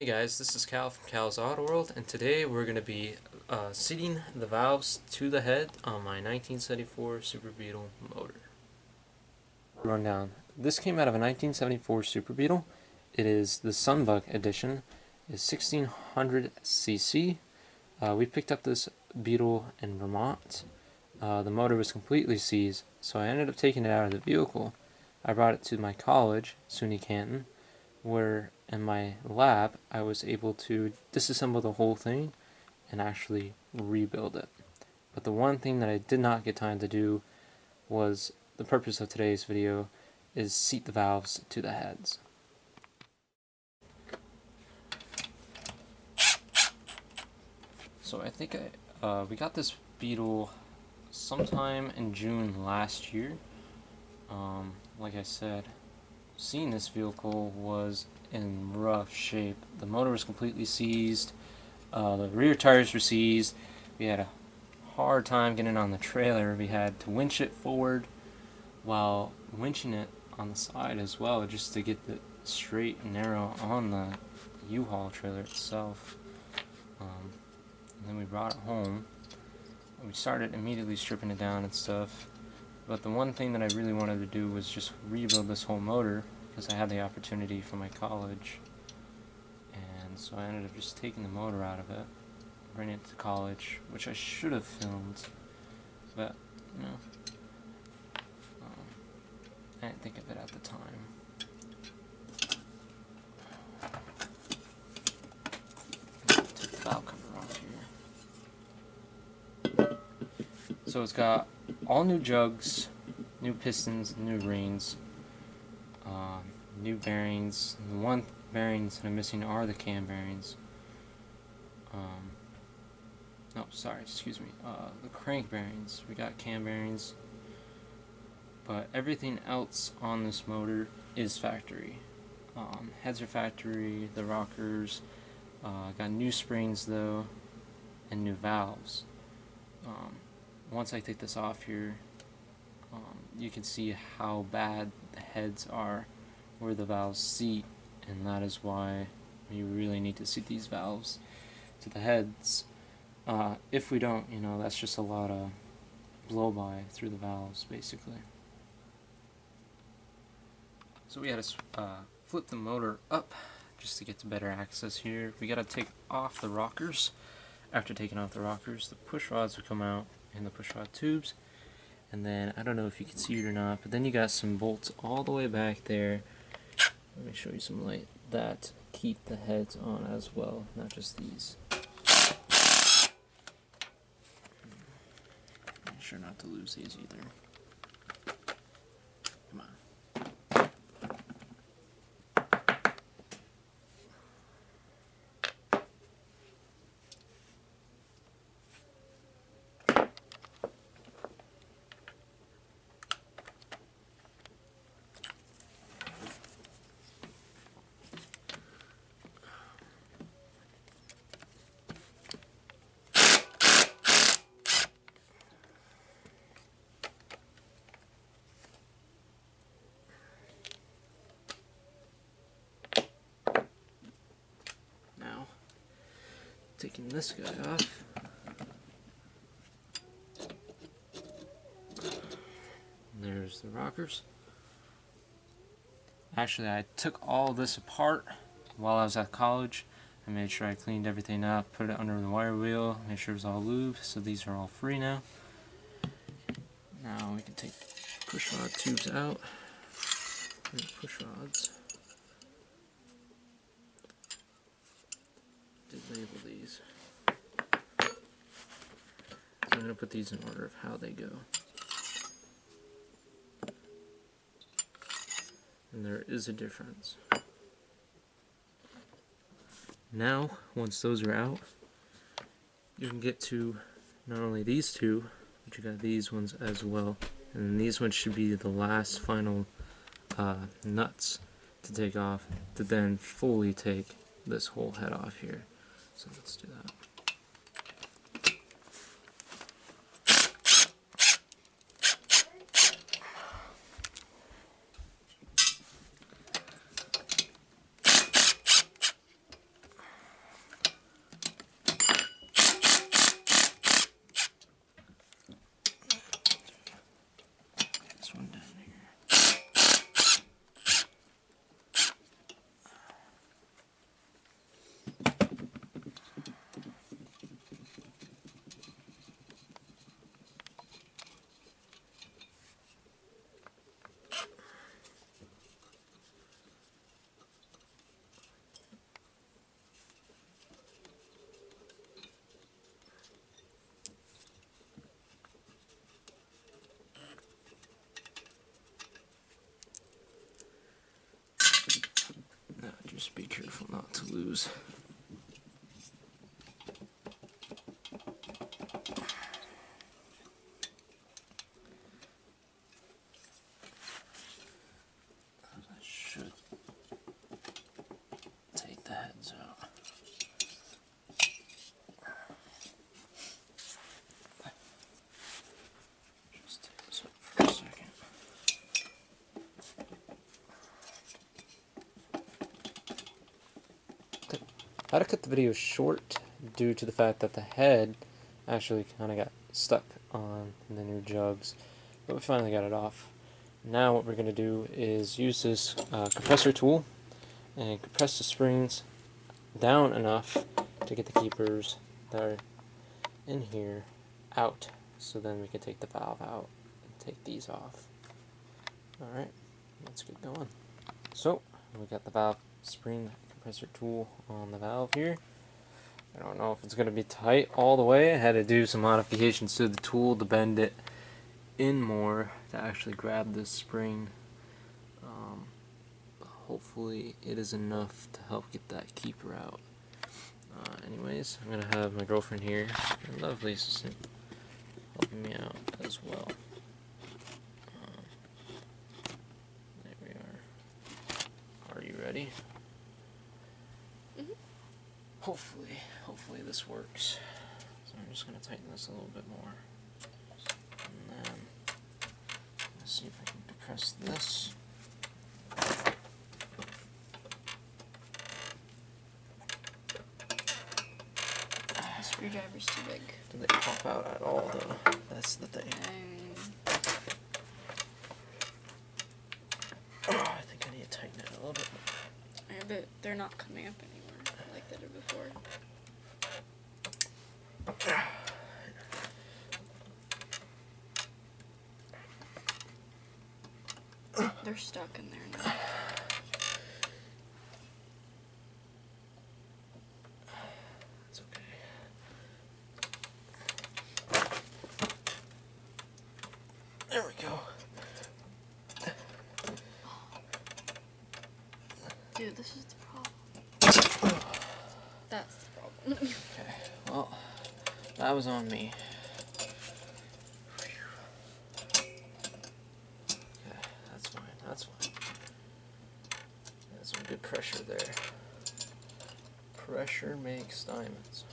Hey guys, this is Cal from Cal's Auto World, and today we're going to be seating the valves to the head on my 1974 Super Beetle motor. Rundown. This came out of a 1974 Super Beetle. It is the Sunbug edition. It's 1600 cc. We picked up this Beetle in Vermont. The motor was completely seized, so I ended up taking it out of the vehicle. I brought it to my college, SUNY Canton, where in my lab I was able to disassemble the whole thing and actually rebuild it. But the one thing that I did not get time to do was the purpose of today's video is seat the valves to the heads. So I think we got this Beetle sometime in June last year. Like I said, seeing this vehicle was in rough shape. The motor was completely seized. The rear tires were seized. We had a hard time getting on the trailer. We had to winch it forward while winching it on the side as well, just to get it straight and narrow on the U-Haul trailer itself. And then we brought it home. We started immediately stripping it down and stuff. But the one thing that I really wanted to do was just rebuild this whole motor, because I had the opportunity from my college. And so I ended up just taking the motor out of it, bringing it to college, which I should have filmed, but you know, I didn't think of it at the time. Take the valve cover off here. So it's got all new jugs, new pistons, new rings, new bearings. The one bearings that I'm missing are the cam bearings. The crank bearings. We got cam bearings, but everything else on this motor is factory. Heads are factory, the rockers, got new springs though, and new valves. Once I take this off here, you can see how bad the heads are where the valves seat, and that is why we really need to seat these valves to the heads. If we don't, that's just a lot of blow-by through the valves, basically. So we had to flip the motor up just to get to better access here. We got to take off the rockers. After taking off the rockers, the push rods will come out and the push rod tubes. And then, I don't know if you can see it or not, but then you got some bolts all the way back there. Let me show you some light that keep the heads on as well, not just these. Make sure not to lose these either. Come on. Taking this guy off. There's the rockers. Actually, I took all this apart while I was at college. I made sure I cleaned everything up, put it under the wire wheel, made sure it was all lube, so these are all free now. Now we can take push rod tubes out. Here's push rods. Did label these. So I'm going to put these in order of how they go. And there is a difference. Now, once those are out, you can get to not only these two, but you got these ones as well. And these ones should be the last final nuts to take off to then fully take this whole head off here. So let's do that. Just be careful not to lose. That should take the heads out. Just take this up for a second. I had to cut the video short due to the fact that the head actually kind of got stuck on the new jugs, but we finally got it off. Now what we're going to do is use this compressor tool and compress the springs down enough to get the keepers that are in here out, so then we can take the valve out and take these off. Alright, let's get going. So, we got the valve spring compressor tool on the valve here. I don't know if it's going to be tight all the way. I had to do some modifications to the tool to bend it in more to actually grab this spring. Hopefully it is enough to help get that keeper out. Anyways, I'm going to have my girlfriend here, my lovely assistant, helping me out as well. There we are. Are you ready? Hopefully this works. So I'm just going to tighten this a little bit more. And then, let's see if I can depress this. The screwdriver's too big. Do they pop out at all though? That's the thing. I think I need to tighten it a little bit more. Yeah, but they're not coming up anymore like they did before. They're stuck in there now. It's okay. There we go. Dude, this is the problem. That's the problem. Okay, well, that was on me. That's fine. That's some good pressure there. Pressure makes diamonds.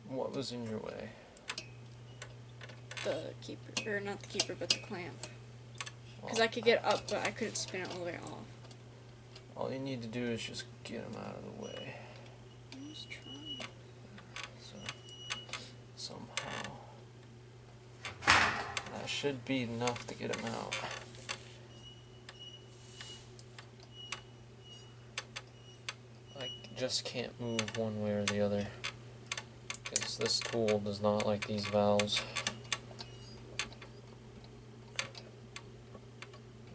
What was in your way? The keeper, or not the keeper, but the clamp. Because I could get up, but I couldn't spin it all the way off. All you need to do is just get them out of the way. I'm just trying. So, somehow. That should be enough to get them out. I just can't move one way or the other, because this tool does not like these valves.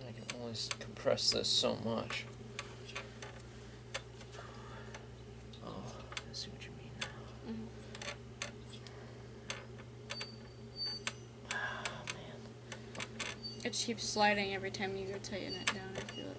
I can only compress this so much. Oh, I see what you mean now. Mm-hmm. It just keeps sliding every time you go tighten it down, I feel it.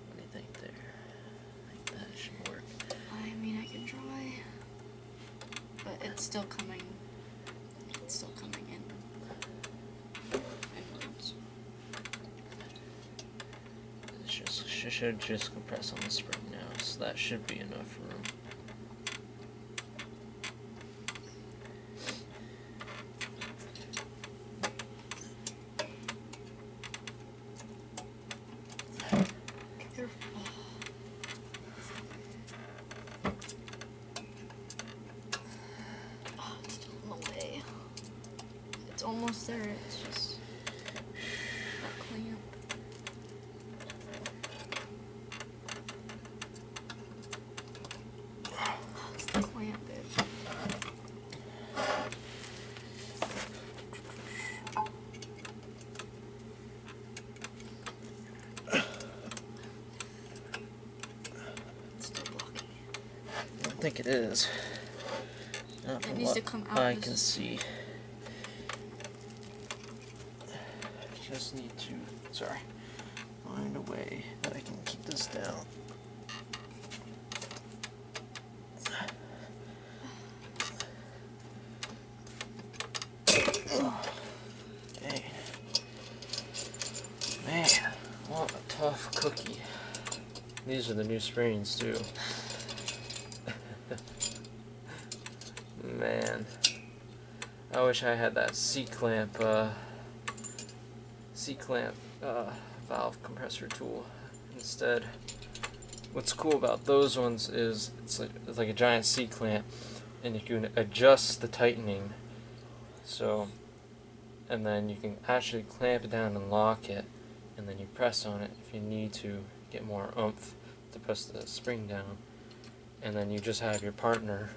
What do you think there? I think that should work. I mean, I can try. But it's still coming. It's still coming in. Inwards. It should just compress on the spring now, so that should be enough room. Oh, it's still in the way. It's almost there. It's just that clamp. Oh, it's the clamp, babe. think it is. Not It from needs what to come out. I can see. I just need to, find a way that I can keep this down. Dang. Man, what a tough cookie. These are the new springs too. Man, I wish I had that C-clamp valve compressor tool instead. What's cool about those ones is it's like a giant C-clamp, and you can adjust the tightening. So, and then you can actually clamp it down and lock it, and then you press on it if you need to get more oomph to press the spring down. And then you just have your partner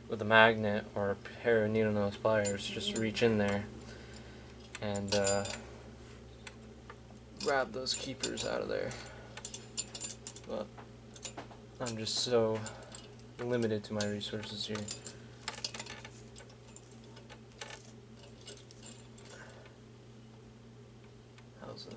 with a magnet or a pair of needle nose pliers just reach in there and grab those keepers out of there. But I'm just so limited to my resources here. How's that?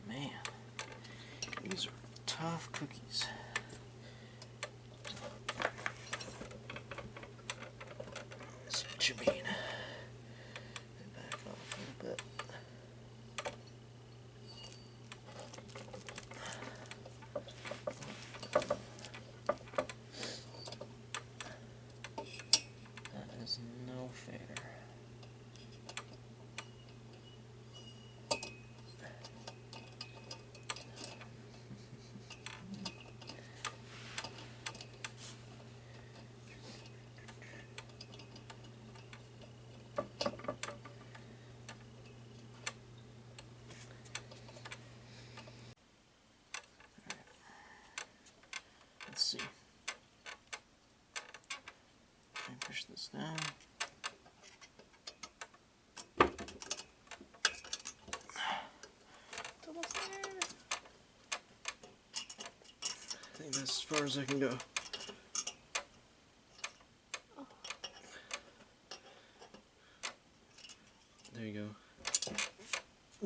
Man, these are tough cookies. See what you mean. Back off a little bit. That is no fair. Let's see. Try and push this down. It's almost there. I think that's as far as I can go. There you go.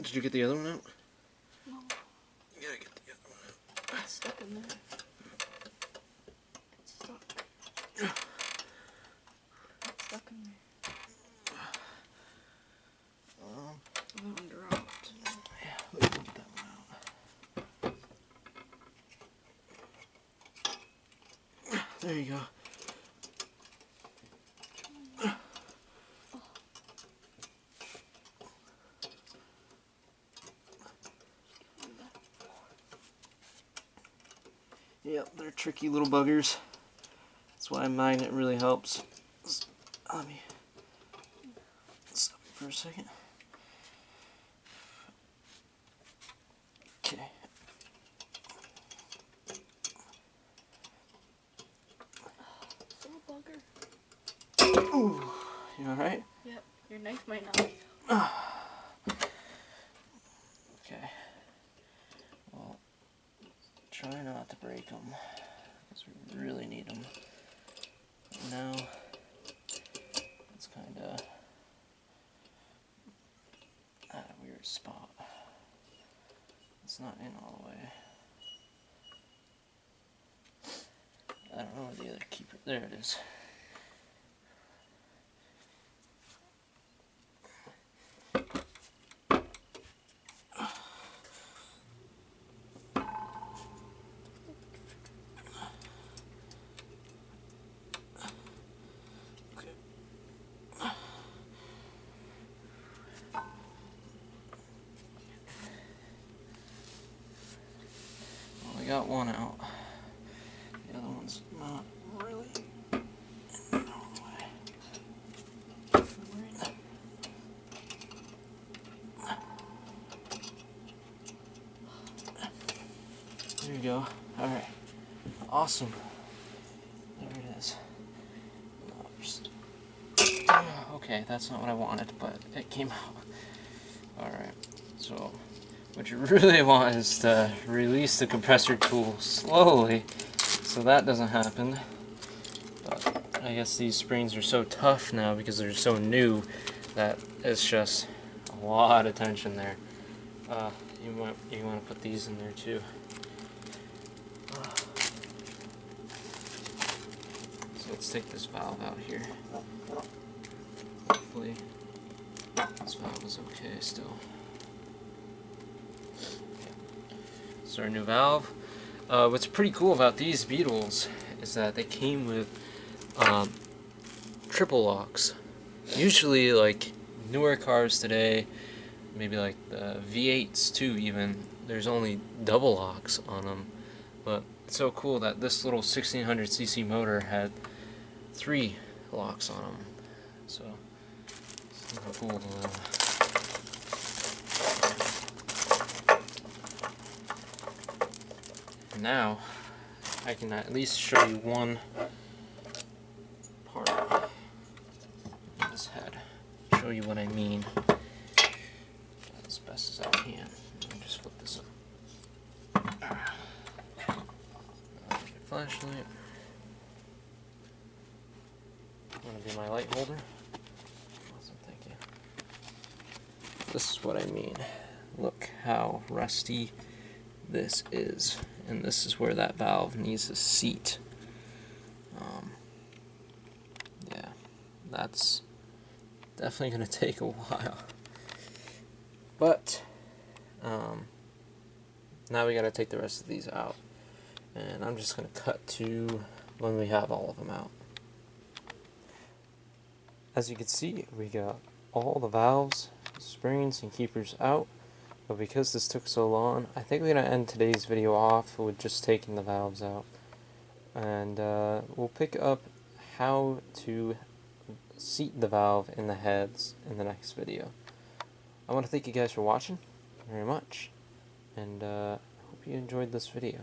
Did you get the other one out? No, You gotta get the other one out. it's stuck in there. It's stuck. It's stuck in there. That one dropped. Yeah, let me get that one out. There you go. Yep, they're tricky little buggers. That's why a magnet really helps. Let me stop it for a second. Okay. Little bugger. Ooh, you alright? Yep, your knife might not. Okay. Well, try not to break them, because we really need them. Now, it's kind of at a weird spot. It's not in all the way. I don't know where the other keeper. There it is. Got one out. The other one's not really There you go. Alright. Awesome. There it is. Okay, that's not what I wanted, but it came out. Alright. So, what you really want is to release the compressor tool slowly so that doesn't happen. But I guess these springs are so tough now because they're so new that it's just a lot of tension there. You want to put these in there too. So let's take this valve out here. Hopefully this valve is okay still. So our new valve. What's pretty cool about these beetles is that they came with triple locks. Usually, like newer cars today, maybe like the V8s too even, there's only double locks on them. But it's so cool that this little 1600cc motor had 3 locks on them. So it's super cool. Now I can at least show you one part of this head. Show you what I mean as best as I can. Let me just flip this up. Flashlight. Want to be my light holder? Awesome, thank you. This is what I mean. Look how rusty this is, and this is where that valve needs to seat. Yeah, that's definitely going to take a while. But now we got to take the rest of these out, and I'm just going to cut to when we have all of them out. As you can see, we got all the valves, springs, and keepers out. But because this took so long, I think we're going to end today's video off with just taking the valves out. And we'll pick up how to seat the valve in the heads in the next video. I want to thank you guys for watching very much. And I hope you enjoyed this video.